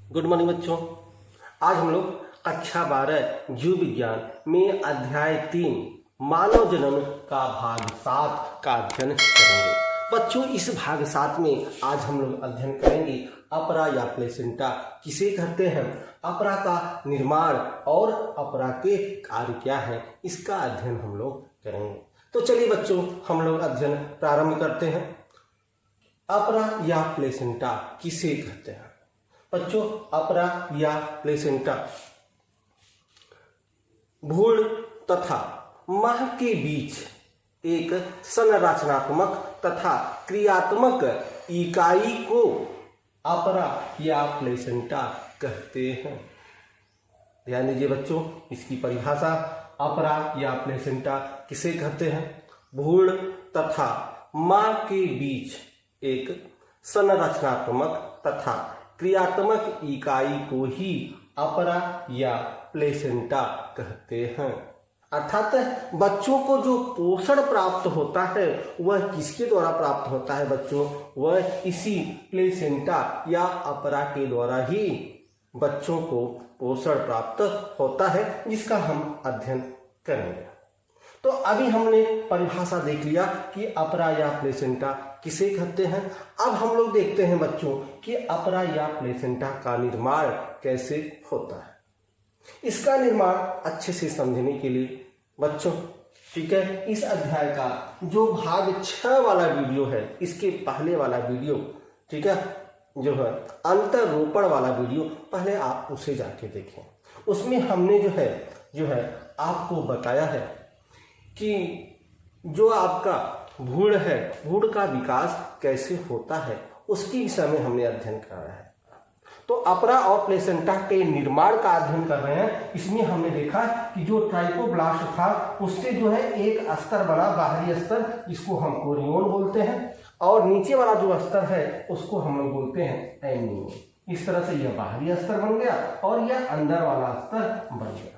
Good morning बच्चों। आज हम लोग कक्षा 12 जीव विज्ञान में अध्याय 3 मानव जन्म का भाग 7 का अध्ययन करेंगे। बच्चों, इस भाग 7 में आज हम लोग अध्ययन करेंगे अपरा या प्लेसेंटा किसे कहते हैं, अपरा का निर्माण और अपरा के कार्य क्या है, इसका अध्ययन हम लोग करेंगे। तो चलिए बच्चों, हम लोग अध्ययन प्रारंभ करते हैं। अपरा या प्लेसेंटा किसे कहते हैं? बच्चों, अपरा या प्लेसेंटा भ्रूण तथा मां के बीच एक संरचनात्मक तथा क्रियात्मक इकाई को अपरा या प्लेसेंटा कहते हैं। ध्यान दीजिए बच्चों, इसकी परिभाषा अपरा या प्लेसेंटा किसे कहते हैं? भ्रूण तथा मां के बीच एक संरचनात्मक तथा क्रियात्मक इकाई को ही अपरा या प्लेसेंटा कहते हैं। अर्थात बच्चों को जो पोषण प्राप्त होता है वह किसके द्वारा प्राप्त होता है बच्चों? वह इसी प्लेसेंटा या अपरा के द्वारा ही बच्चों को पोषण प्राप्त होता है, जिसका हम अध्ययन करेंगे। तो अभी हमने परिभाषा देख लिया कि अपरा या प्लेसेंटा किसे कहते हैं। अब हम लोग देखते हैं बच्चों कि अपरा या प्लेसेंटा का निर्माण कैसे होता है। इसका निर्माण अच्छे से समझने के लिए बच्चों, ठीक है, इस अध्याय का जो भाग 6 वाला वीडियो है, इसके पहले वाला वीडियो, ठीक है, जो है अंतरोपण वाला वीडियो, पहले आप उसे जाके देखें। उसमें हमने जो है आपको बताया है कि जो आपका भ्रूण है, भ्रूण का विकास कैसे होता है, उसके विषय में हमने अध्ययन करा है। तो अपरा और प्लेसेंटा के निर्माण का अध्ययन कर रहे हैं। इसमें हमने देखा कि जो ट्राइकोब्लास्ट था उससे जो है एक स्तर बना, बाहरी स्तर, जिसको हम कोरियोन बोलते हैं, और नीचे वाला जो स्तर है उसको हम लोग बोलते हैं एम्नियोन। इस तरह से यह बाहरी स्तर बन गया और यह अंदर वाला स्तर बन गया।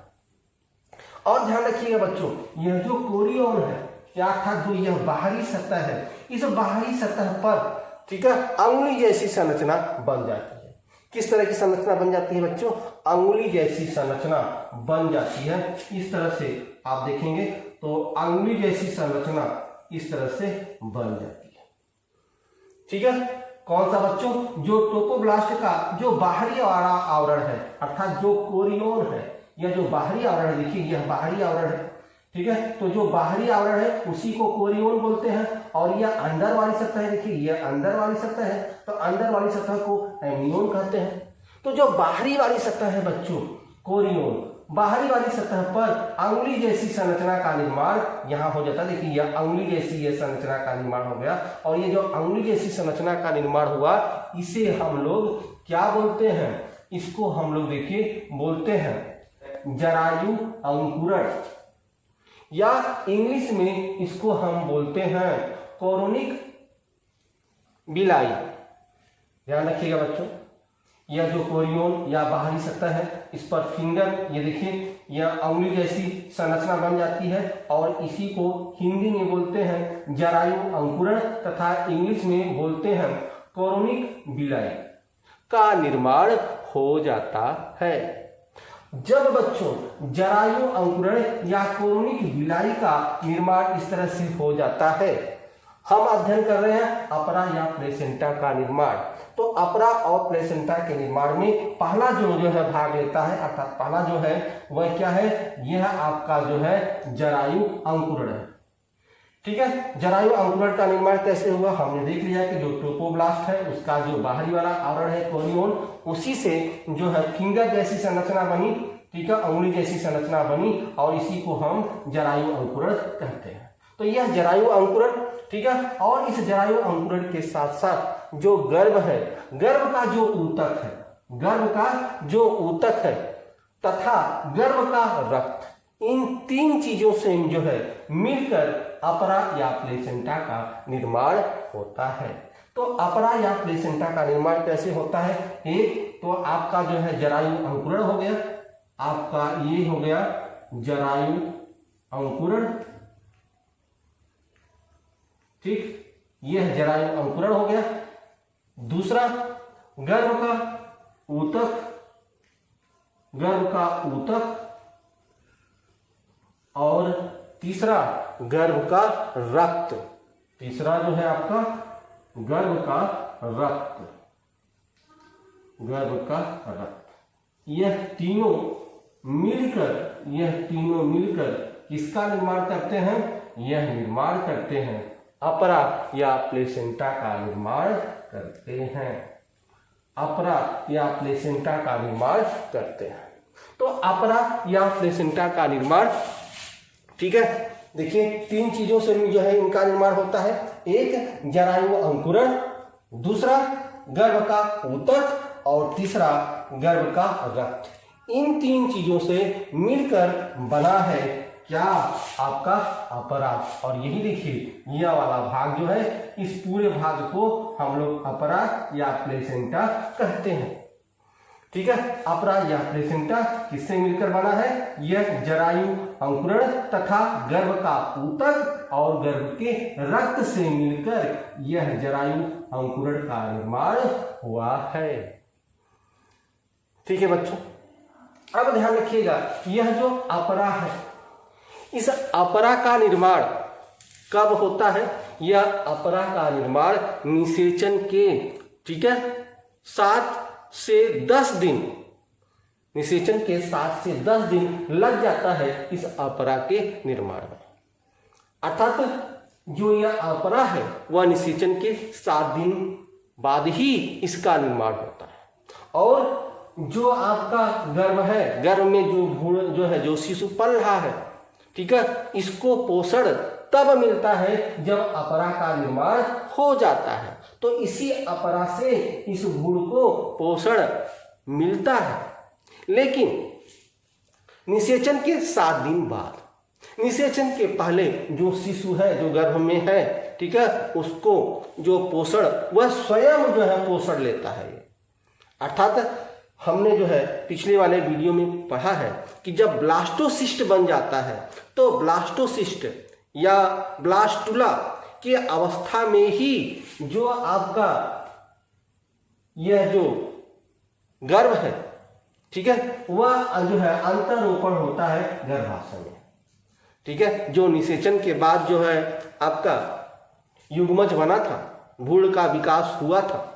और ध्यान रखिएगा बच्चों, यह जो कोरियोन है या अर्थात जो यह बाहरी सतह है, इस बाहरी सतह पर, ठीक है, अंगुली जैसी संरचना बन जाती है। किस तरह की संरचना बन जाती है बच्चों? अंगुली जैसी संरचना बन जाती है। इस तरह से आप देखेंगे तो अंगुली जैसी संरचना इस तरह से बन जाती है, ठीक है। कौन सा बच्चों? जो ट्रोपोब्लास्ट का जो बाहरी वाला आवरण है, अर्थात जो कोरियोन है, यह जो बाहरी आवरण है, देखिए यह बाहरी आवरण है, ठीक है। तो जो बाहरी आवरण है उसी को कोरियोन बोलते हैं, और यह अंदर वाली सतह है, देखिए यह अंदर वाली सतह है, तो अंदर वाली सतह को एम्नियोन कहते हैं। तो जो बाहरी वाली सतह है बच्चों, कोरियोन, बाहरी वाली सतह पर अंगुली जैसी संरचना का निर्माण यहाँ हो जाता है। देखिए यह अंगुली जैसी यह संरचना का निर्माण हो गया, और ये जो अंगुली जैसी संरचना का निर्माण हुआ, इसे हम लोग क्या बोलते हैं? इसको हम लोग देखिए बोलते हैं जरायु अंकुरण, या इंग्लिश में इसको हम बोलते हैं कोरोनिक बिलाई। ध्यान रखिएगा बच्चों, यह जो कोरियोन या बाहरी सतह है, इस पर फिंगर, ये देखिए यह अंगुली जैसी संरचना बन जाती है, और इसी को हिंदी में बोलते हैं जरायु अंकुरण तथा इंग्लिश में बोलते हैं कोरोनिक बिलाई का निर्माण हो जाता है। जब बच्चों जरायु अंकुरण या कोरोनिक बिलाई का निर्माण इस तरह से हो जाता है, हम अध्ययन कर रहे हैं अपरा या प्लेसेंटा का निर्माण। तो अपरा और प्लेसेंटा के निर्माण में पहला जो है भाग लेता है, अर्थात पहला जो है वह क्या है? यह आपका जो है जरायु अंकुरण है, ठीक है। जरायु अंकुरण का निर्माण कैसे हुआ हमने देख लिया कि जो ट्रोपोब्लास्ट है उसका जो बाहरी वाला आवरण है कोरियोन, उसी से जो है फिंगर जैसी संरचना बनी, ठीक है, अंगुली जैसी संरचना बनी, और इसी को हम जरायु अंकुरण कहते हैं। तो यह जरायु अंकुरण, ठीक है। और इस जरायु अंकुरण के साथ साथ जो गर्भ है, गर्भ का जो ऊतक है, गर्भ का जो ऊतक है तथा गर्भ का रक्त, इन 3 चीजों से जो है मिलकर अपरा या प्लेसेंटा का निर्माण होता है। तो अपरा या प्लेसेंटा का निर्माण कैसे होता है? एक तो आपका जो है जरायु अंकुरण हो गया, आपका ये हो गया जरायु अंकुरण, ठीक, यह जरायु अंकुरण हो गया। दूसरा गर्भ का ऊतक, गर्भ का ऊतक, और तीसरा गर्भ का रक्त। तीसरा जो है आपका गर्भ का रक्त, गर्भ का रक्त। यह तीनों मिलकर किसका निर्माण करते हैं? यह निर्माण करते हैं अपरा या प्लेसेंटा का निर्माण करते हैं। अपरा या प्लेसेंटा का निर्माण करते हैं। तो अपरा या प्लेसेंटा का निर्माण, ठीक है, देखिए 3 चीजों से जो है इनका निर्माण होता है। एक जरायु अंकुरण, दूसरा गर्भ का ऊतक, और तीसरा गर्भ का रक्त। इन 3 चीजों से मिलकर बना है क्या? आपका अपरा। और यही देखिए यह वाला भाग जो है, इस पूरे भाग को हम लोग अपरा या प्लेसेंटा कहते हैं। ठीक है, अपरा या प्लेसेंटा किससे मिलकर बना है? यह जरायु अंकुरण तथा गर्भ का ऊतक और गर्भ के रक्त से मिलकर यह जरायु अंकुरण का निर्माण हुआ है। ठीक है बच्चों, अब ध्यान रखिएगा, यह जो अपरा है, इस अपरा का निर्माण कब होता है? यह अपरा का निर्माण निषेचन के, ठीक है, 7 से 10 दिन, निषेचन के 7 से 10 दिन लग जाता है इस अपरा के निर्माण में। अर्थात जो यह अपरा है वह निषेचन के 7 दिन बाद ही इसका निर्माण होता है। और जो आपका गर्भ है, गर्भ में जो भ्रूण जो है, जो शिशु पल रहा है, ठीक है, इसको पोषण तब मिलता है जब अपरा का निर्माण हो जाता है। तो इसी अपरा से इस भ्रूण को पोषण मिलता है। लेकिन निषेचन के 7 दिन बाद, निषेचन के पहले जो शिशु है, जो गर्भ में है, ठीक है, उसको जो पोषण वह स्वयं जो है पोषण लेता है। अर्थात हमने जो है पिछले वाले वीडियो में पढ़ा है कि जब ब्लास्टोसिस्ट बन जाता है तो ब्लास्टोसिस्ट या ब्लास्टुला की अवस्था में ही जो आपका यह जो गर्भ है, ठीक है, वह जो है अंतरोपण होता है गर्भाशय में। ठीक है, जो निषेचन के बाद जो है आपका युग्मज बना था, भ्रूण का विकास हुआ था,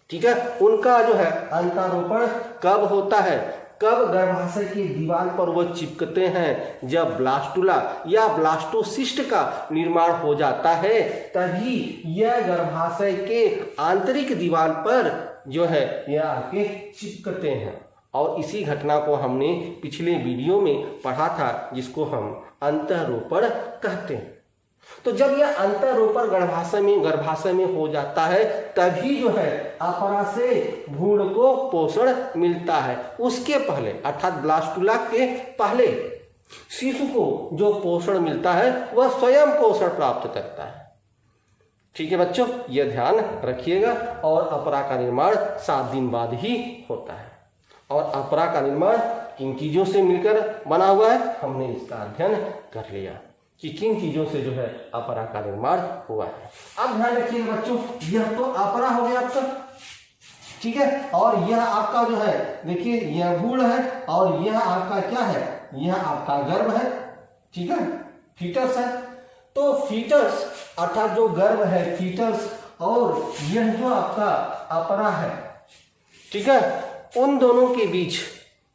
ठीक है, उनका जो है अंतरोपण कब होता है? कब गर्भाशय की दीवार पर वो चिपकते हैं? जब ब्लास्टुला या ब्लास्टोसिस्ट का निर्माण हो जाता है, तभी यह गर्भाशय के आंतरिक दीवार पर जो है यह आके चिपकते हैं। और इसी घटना को हमने पिछले वीडियो में पढ़ा था, जिसको हम अंतरोपण कहते हैं। तो जब यह अंतरोपण गर्भाशय में हो जाता है, तभी जो है अपरा से भ्रूण को पोषण मिलता है। उसके पहले अर्थात ब्लास्टुला के पहले शिशु को जो पोषण मिलता है वह स्वयं पोषण प्राप्त करता है। ठीक है बच्चों, यह ध्यान रखिएगा। और अपरा का निर्माण 7 दिन बाद ही होता है। और अपरा का निर्माण किन चीजों से मिलकर बना हुआ है, हमने इसका अध्ययन कर लिया कि किन चीजों से जो है अपरा का निर्माण हुआ है। अब ध्यान रखिएगा बच्चों, यह तो अपरा हो गया आपका, ठीक है, और यह आपका जो है, देखिए यह भ्रूण है और यह आपका क्या है, यह आपका गर्भ है, ठीक है, फीटस है। तो फीटस अर्थात जो गर्भ है, फीटस, और यह जो आपका अपरा है, ठीक है, उन दोनों के बीच,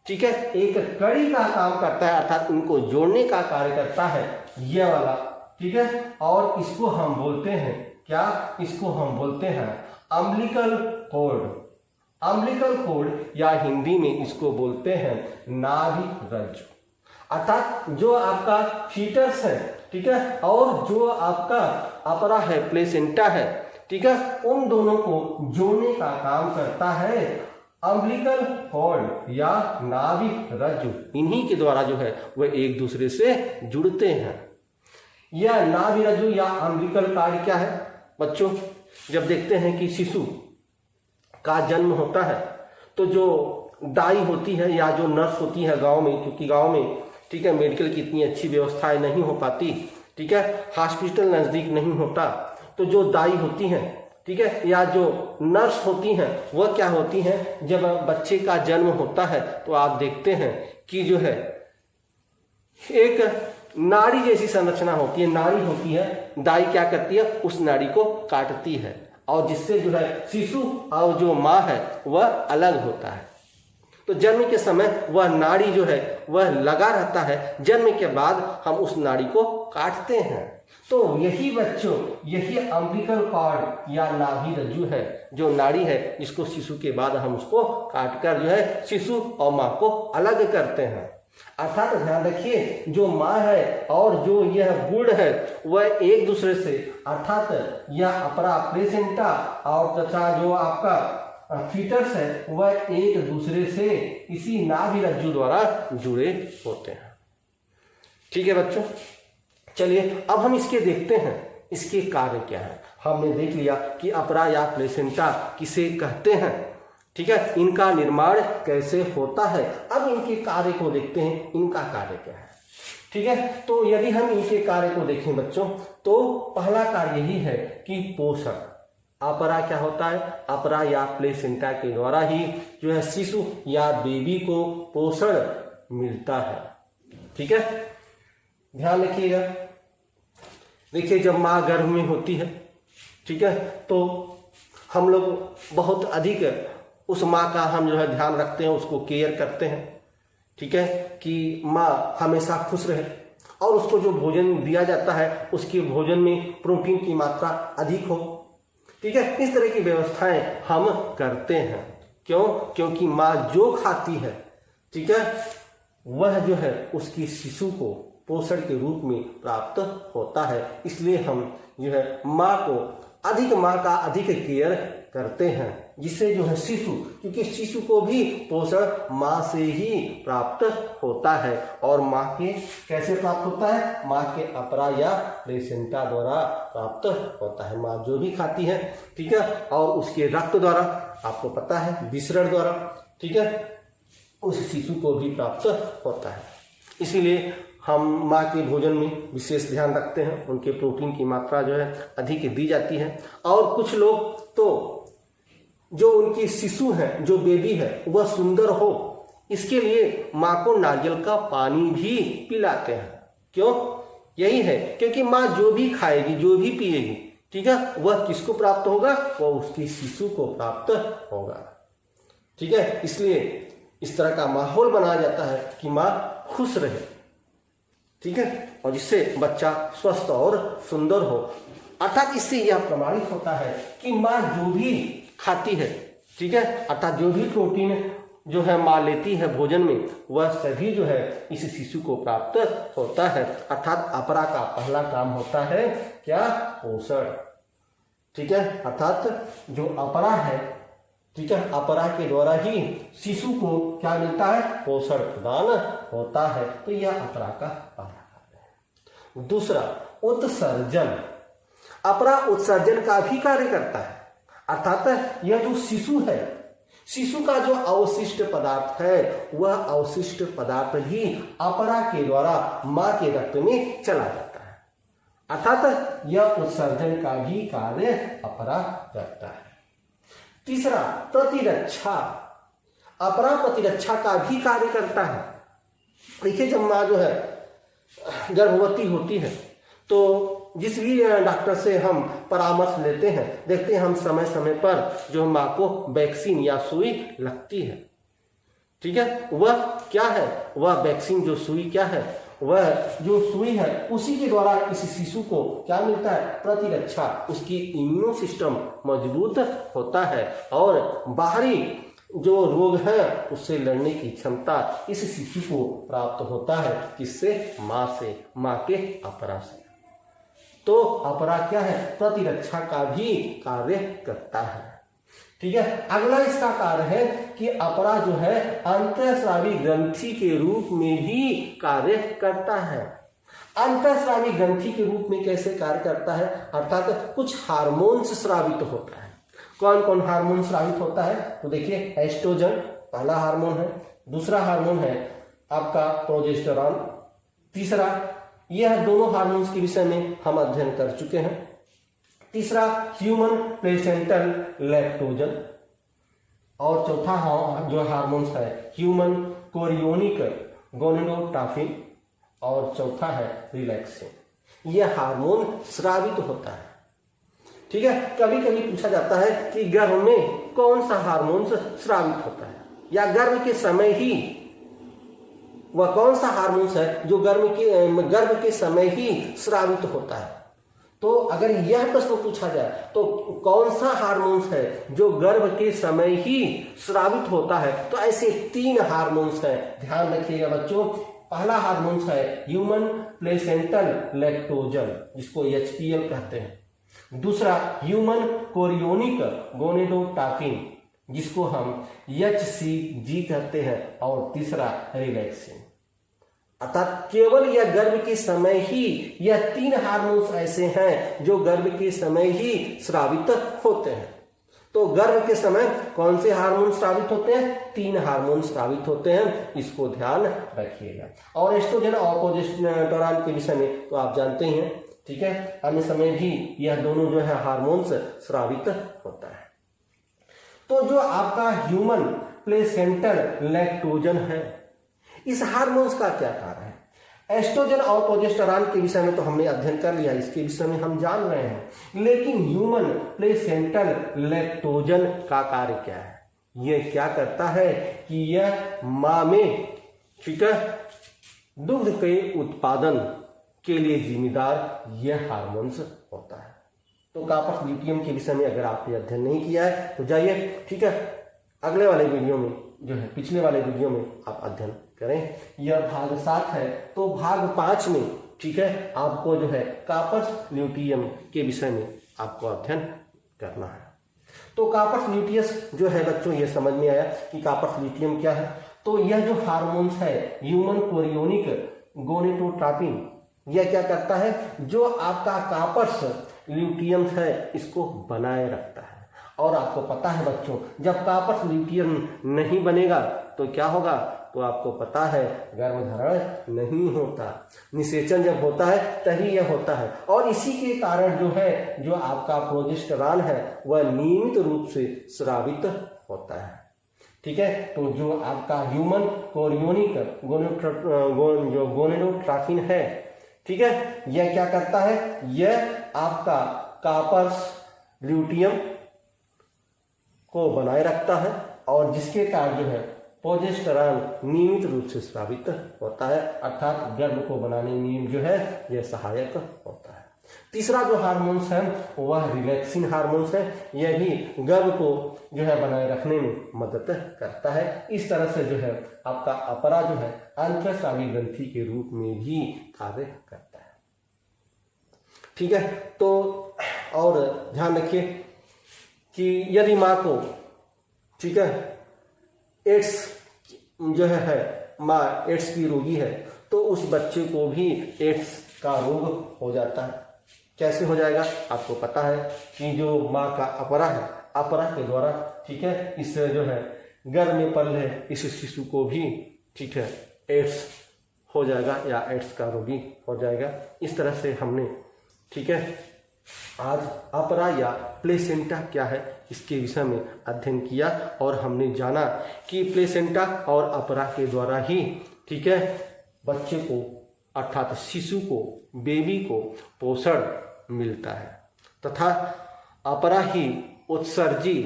ठीक है, एक कड़ी का काम करता है, अर्थात उनको जोड़ने का कार्य करता है यह वाला, ठीक है। और इसको हम बोलते हैं क्या? इसको हम बोलते हैं अम्बिलिकल कॉर्ड। अम्बिलिकल कॉर्ड या हिंदी में इसको बोलते हैं नाभि रज्जु। अर्थात जो आपका फीटस है, ठीक है, और जो आपका अपरा है, प्लेसेंटा है, ठीक है, उन दोनों को जोड़ने का काम करता है अम्बिलिकल कॉर्ड या नाभि रज्जु। इन्हीं के द्वारा जो है वह एक दूसरे से जुड़ते हैं। यह नाभि रज्जु या अम्बिलिकल कॉर्ड क्या है बच्चों? जब देखते हैं कि शिशु का जन्म होता है तो जो दाई होती है या जो नर्स होती है गांव में, क्योंकि गांव में, ठीक है, मेडिकल की इतनी अच्छी व्यवस्थाएं नहीं हो पाती, ठीक है, हॉस्पिटल नजदीक नहीं होता, तो जो दाई होती हैं ठीक है, या जो नर्स होती हैं वह क्या होती हैं, जब बच्चे का जन्म होता है तो आप देखते हैं कि जो है एक नाड़ी जैसी संरचना होती है, नाड़ी होती है, दाई क्या करती है, उस नाड़ी को काटती है और जिससे जो है शिशु और जो माँ है वह अलग होता है। तो जन्म के समय वह नाड़ी जो है वह लगा रहता है, जन्म के बाद हम उस नाड़ी को काटते हैं। तो यही बच्चों, यही अम्बिलिकल कॉर्ड या नाभि रज्जु है, जो नाड़ी है जिसको शिशु के बाद हम उसको काटकर जो है शिशु और माँ को अलग करते हैं। अर्थात ध्यान रखिए, जो माँ है और जो यह गुड़ है वह एक दूसरे से, अर्थात यह अपरा प्लेसेंटा और तथा जो आपका फीटस है वह एक दूसरे से इसी नाभि रज्जु द्वारा जुड़े होते हैं। ठीक है बच्चों, चलिए अब हम इसके देखते हैं, इसके कार्य क्या है। हमने देख लिया कि अपरा या प्लेसेंटा किसे कहते हैं, ठीक है, इनका निर्माण कैसे होता है। अब इनके कार्य को देखते हैं, इनका कार्य क्या है। ठीक है, तो यदि हम इनके कार्य को देखें बच्चों, तो पहला कार्य यही है कि पोषण। अपरा क्या होता है, अपरा या प्लेसेंटा के द्वारा ही जो है शिशु या बेबी को पोषण मिलता है। ठीक है, ध्यान रखिएगा। देखिए, जब माँ गर्भ में होती है, ठीक है, तो हम लोग बहुत अधिक उस माँ का हम जो है ध्यान रखते हैं, उसको केयर करते हैं। ठीक है, कि माँ हमेशा खुश रहे और उसको जो भोजन दिया जाता है उसके भोजन में प्रोटीन की मात्रा अधिक हो। ठीक है, इस तरह की व्यवस्थाएं हम करते हैं। क्यों? क्योंकि माँ जो खाती है, ठीक है, वह जो है उसकी शिशु को पोषण के रूप में प्राप्त होता है। इसलिए हम जो है माँ का अधिक केयर करते हैं, जिससे जो है शिशु, क्योंकि शिशु को भी पोषण माँ से ही प्राप्त होता है। और माँ के कैसे प्राप्त होता है? माँ के अपरा या प्लेसेंटा द्वारा प्राप्त होता है। माँ जो भी खाती है, ठीक है, और उसके रक्त द्वारा, आपको पता है, विसरण द्वारा, ठीक है, उस शिशु को भी प्राप्त होता है। इसीलिए हम माँ के भोजन में विशेष ध्यान रखते हैं, उनके प्रोटीन की मात्रा जो है अधिक दी जाती है। और कुछ लोग तो जो उनकी शिशु है, जो बेबी है, वह सुंदर हो, इसके लिए माँ को नारियल का पानी भी पिलाते हैं। क्यों? यही है, क्योंकि माँ जो भी खाएगी, जो भी पिएगी, ठीक है, वह किसको प्राप्त होगा? वह उसकी शिशु को प्राप्त होगा। ठीक है, इसलिए इस तरह का माहौल बनाया जाता है कि माँ खुश रहे, ठीक है, और जिससे बच्चा स्वस्थ और सुंदर हो। अर्थात इससे यह प्रमाणित होता है कि माँ जो भी खाती है, ठीक है, अर्थात जो भी प्रोटीन जो है माँ लेती है भोजन में, वह सभी जो है इस शिशु को प्राप्त होता है। अर्थात अपरा का पहला काम होता है क्या? पोषण। ठीक है, अर्थात जो अपरा है, ठीक है, अपरा के द्वारा ही शिशु को क्या मिलता है? पोषण प्रदान होता है। तो यह अपरा का पहला कार्य है। दूसरा, उत्सर्जन। अपरा उत्सर्जन का भी कार्य करता है। अर्थात यह जो शिशु है, शिशु का जो अवशिष्ट पदार्थ है, वह अवशिष्ट पदार्थ भी अपरा के द्वारा माँ के रक्त में चला जाता है। अर्थात यह उत्सर्जन का भी कार्य अपरा करता है। तीसरा, प्रतिरक्षा। अपरा प्रतिरक्षा का भी कार्य करता है। देखिए, जब माँ जो है गर्भवती होती है तो जिस भी डॉक्टर से हम परामर्श लेते हैं, देखते हैं हम समय समय पर जो माँ को वैक्सीन या सुई लगती है। ठीक है, वह क्या है? वह वैक्सीन, जो सुई क्या है? वह जो सुई है उसी के द्वारा इस शिशु को क्या मिलता है? प्रतिरक्षा। उसकी इम्यून सिस्टम मजबूत होता है और बाहरी जो रोग है उससे लड़ने की क्षमता इस शिशु को प्राप्त होता है। किससे? माँ से, माँ के अपरा से। तो अपरा क्या है? प्रतिरक्षा का भी कार्य करता है। ठीक है, अगला इसका कार्य है कि अपरा जो है अंतःस्रावी ग्रंथि के रूप में भी कार्य करता है। अंतःस्रावी ग्रंथि के रूप में कैसे कार्य करता है? अर्थात कुछ हार्मोन्स स्रावित होता है। कौन कौन हार्मोन स्रावित होता है? तो देखिए, एस्ट्रोजन पहला हार्मोन है, दूसरा हार्मोन है आपका प्रोजेस्टेरॉन, तीसरा, यह दोनों हार्मोन्स के विषय में हम अध्ययन कर चुके हैं। तीसरा ह्यूमन प्लेसेंटल लैक्टोजन, और चौथा जो हार्मोन्स है ह्यूमन कोरियोनिक गोनेडोट्रोपिन, और चौथा है रिलैक्सिन। यह हार्मोन स्रावित होता है। ठीक है, कभी कभी पूछा जाता है कि गर्भ में कौन सा हार्मोन स्रावित होता है, या गर्भ के समय ही वह कौन सा हार्मोन है जो गर्भ के समय ही स्रावित होता है। तो अगर यह प्रश्न पूछा जाए तो कौन सा हार्मोन्स है जो गर्भ के समय ही स्रावित होता है, तो ऐसे 3 हार्मोन्स हैं, ध्यान रखिएगा बच्चों। पहला हार्मोन्स है ह्यूमन प्लेसेंटल लैक्टोजन, जिसको HPL कहते हैं। दूसरा ह्यूमन कोरियोनिक गोनेडोट्रोपिन, जिसको हम HCG कहते हैं। और तीसरा रिलैक्सिन। अर्थात केवल यह गर्भ के समय ही यह 3 हार्मोन्स ऐसे हैं जो गर्भ के समय ही स्रावित होते हैं। तो गर्भ के समय कौन से हार्मोन स्रावित होते हैं? 3 हार्मोन स्रावित होते हैं, इसको ध्यान रखिएगा। और एस्ट्रोजन और प्रोजेस्टेरोन के विषय में तो आप जानते ही हैं, ठीक है। अन्य समय भी यह दोनों जो है हार्मोन्स स्रावित होता है। तो जो आपका ह्यूमन प्लेसेंटल लैक्टोजन है, इस हार्मोन्स का क्या कार्य है? एस्ट्रोजन और प्रोजेस्टेरोन के विषय में तो हमने अध्ययन कर लिया, इसके विषय में हम जान रहे हैं। लेकिन ह्यूमन प्लेसेंटल लैक्टोजन का कार्य क्या है? यह क्या करता है कि यह मां में, ठीक है, दुग्ध के उत्पादन के लिए जिम्मेदार यह हार्मोन्स होता है। तो कार्पस ल्यूटियम के विषय में अगर आपने अध्ययन नहीं किया है तो जाइए, ठीक है, अगले वाले वीडियो में जो है, पिछले वाले वीडियो में आप अध्ययन करें। यह भाग 7 है, तो भाग 5 में, ठीक है, आपको जो है कार्पस ल्यूटियम के विषय में आपको अध्ययन करना है। तो कार्पस ल्यूटियस जो है बच्चों, ये समझ में आया कि कार्पस ल्यूटियम क्या है। तो यह जो हार्मोन्स है ह्यूमन कोरियोनिक गोनेडोट्रोपिन, यह क्या करता है? जो आपका कार्पस ल्यूटियम है इसको बनाए रखता है। और आपको पता है बच्चों, जब कार्पस ल्यूटियम नहीं बनेगा तो क्या होगा? तो आपको पता है गर्भधारण नहीं होता, निषेचन जब होता है तभी यह होता है। और इसी के कारण जो है, जो आपका प्रोजेस्टेरोन है वह नियमित रूप से स्रावित होता है, ठीक है। तो जो आपका ह्यूमन कोरियोनिक गोनेडोट्रोपिन है, ठीक है, यह क्या करता है? यह आपका कार्पस ल्यूटियम को बनाए रखता है, और जिसके कारण जो है प्रोजेस्टेरोन नियमित रूप से स्रावित होता है, अर्थात गर्भ को बनाने में जो है यह सहायक होता है। तीसरा जो हार्मोन्स है वह रिलैक्सिन हार्मोन्स है। यह भी गर्भ को जो है बनाए रखने में मदद करता है। इस तरह से जो है आपका अपरा जो है अंतःस्रावी ग्रंथि के रूप में भी कार्य करता है, ठीक है। तो और ध्यान रखिए कि यदि माँ को, ठीक है, एड्स जो है माँ एड्स की रोगी है, तो उस बच्चे को भी एड्स का रोग हो जाता है। कैसे हो जाएगा? आपको पता है कि जो माँ का अपरा है, अपरा के द्वारा, ठीक है, इस जो है गर्भ में पल है इस शिशु को भी, ठीक है, एड्स हो जाएगा या एड्स का रोगी हो जाएगा। इस तरह से हमने, ठीक है, आज अपरा या प्लेसेंटा क्या है इसके विषय में अध्ययन किया, और हमने जाना कि प्लेसेंटा और अपरा के द्वारा ही, ठीक है, बच्चे को अर्थात शिशु को, बेबी को पोषण मिलता है, तथा अपरा ही उत्सर्जी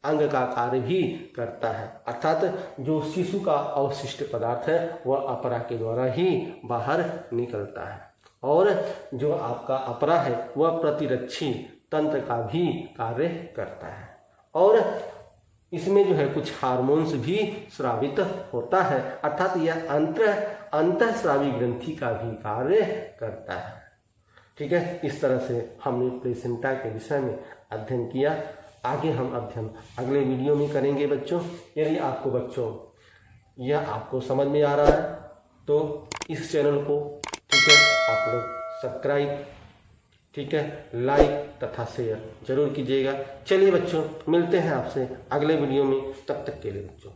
अंग का कार्य भी करता है, अर्थात जो शिशु का अवशिष्ट पदार्थ है वह अपरा के द्वारा ही बाहर निकलता है। और जो आपका अपरा है वह प्रतिरक्षी तंत्र का भी कार्य करता है, और इसमें जो है कुछ हार्मोन्स भी स्रावित होता है, अर्थात यह अंतःस्रावी ग्रंथि का भी कार्य करता है, ठीक है। इस तरह से हमने प्लेसेंटा के विषय में अध्ययन किया। आगे हम अध्ययन अगले वीडियो में करेंगे बच्चों। यदि आपको बच्चों यह आपको समझ में आ रहा है तो इस चैनल को, ठीक है, आप लोग सब्सक्राइब, ठीक है, लाइक तथा शेयर जरूर कीजिएगा। चलिए बच्चों, मिलते हैं आपसे अगले वीडियो में, तब तक के लिए बच्चों।